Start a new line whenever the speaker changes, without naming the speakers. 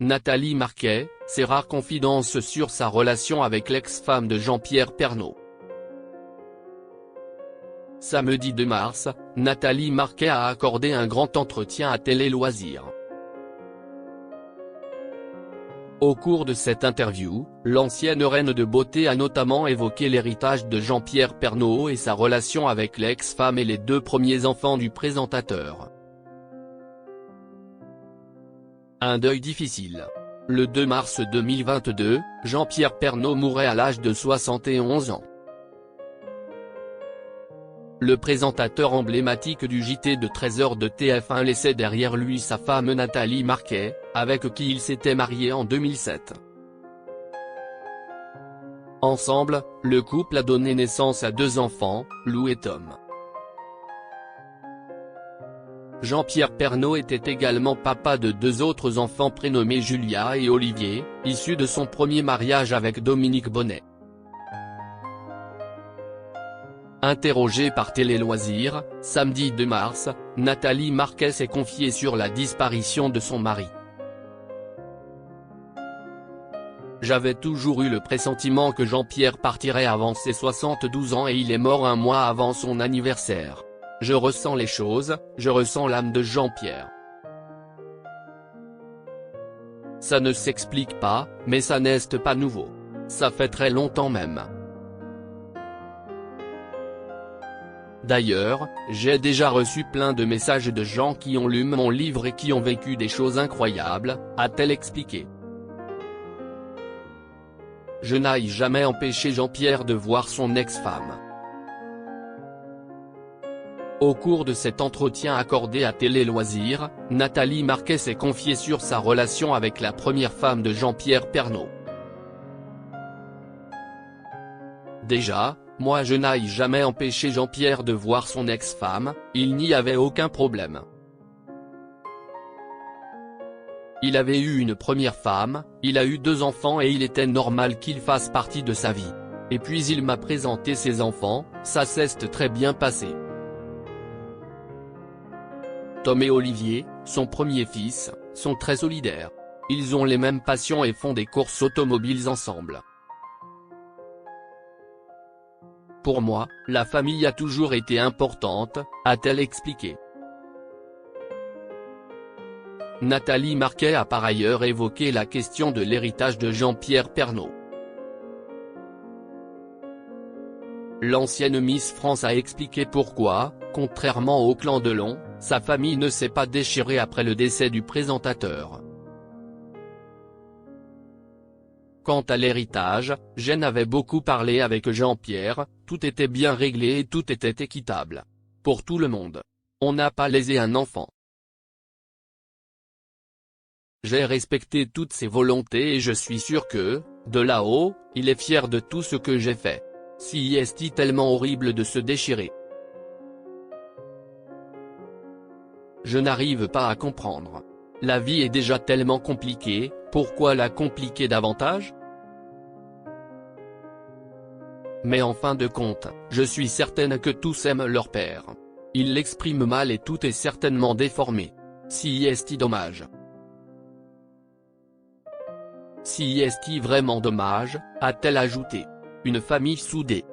Nathalie Marquet, ses rares confidences sur sa relation avec l'ex-femme de Jean-Pierre Pernaut. Samedi 2 mars, Nathalie Marquet a accordé un grand entretien à Télé Loisirs. Au cours de cette interview, l'ancienne reine de beauté a notamment évoqué l'héritage de Jean-Pierre Pernaut et sa relation avec l'ex-femme et les 2 premiers enfants du présentateur. Un deuil difficile. Le 2 mars 2022, Jean-Pierre Pernaut mourait à l'âge de 71 ans. Le présentateur emblématique du JT de 13h de TF1 laissait derrière lui sa femme Nathalie Marquet, avec qui il s'était marié en 2007. Ensemble, le couple a donné naissance à 2 enfants, Lou et Tom. Jean-Pierre Pernaut était également papa de 2 autres enfants prénommés Julia et Olivier, issus de son premier mariage avec Dominique Bonnet. Interrogée par Télé Loisirs, samedi 2 mars, Nathalie Marquet s'est confiée sur la disparition de son mari. J'avais toujours eu le pressentiment que Jean-Pierre partirait avant ses 72 ans et il est mort un mois avant son anniversaire. Je ressens les choses, je ressens l'âme de Jean-Pierre. Ça ne s'explique pas, mais ça n'est pas nouveau. Ça fait très longtemps même. D'ailleurs, j'ai déjà reçu plein de messages de gens qui ont lu mon livre et qui ont vécu des choses incroyables, a-t-elle expliqué. Je n'ai jamais empêché Jean-Pierre de voir son ex-femme. Au cours de cet entretien accordé à Télé Loisirs, Nathalie Marquet s'est confiée sur sa relation avec la première femme de Jean-Pierre Pernaut. Déjà, moi je n'ai jamais empêché Jean-Pierre de voir son ex-femme, il n'y avait aucun problème. Il avait eu une première femme, il a eu 2 enfants et il était normal qu'il fasse partie de sa vie. Et puis il m'a présenté ses enfants, ça s'est très bien passé. Tom et Olivier, son premier fils, sont très solidaires. Ils ont les mêmes passions et font des courses automobiles ensemble. Pour moi, la famille a toujours été importante, a-t-elle expliqué. Nathalie Marquet a par ailleurs évoqué la question de l'héritage de Jean-Pierre Pernaut. L'ancienne Miss France a expliqué pourquoi, contrairement au clan Delon, sa famille ne s'est pas déchirée après le décès du présentateur. Quant à l'héritage, j'en avais beaucoup parlé avec Jean-Pierre, tout était bien réglé et tout était équitable. Pour tout le monde. On n'a pas lésé un enfant. J'ai respecté toutes ses volontés et je suis sûr que, de là-haut, il est fier de tout ce que j'ai fait. Si est tellement horrible de se déchirer. Je n'arrive pas à comprendre. La vie est déjà tellement compliquée, pourquoi la compliquer davantage? Mais en fin de compte, je suis certaine que tous aiment leur père. Ils l'expriment mal et tout est certainement déformé. Si est dommage. Si est vraiment dommage, a-t-elle ajouté. Une famille soudée.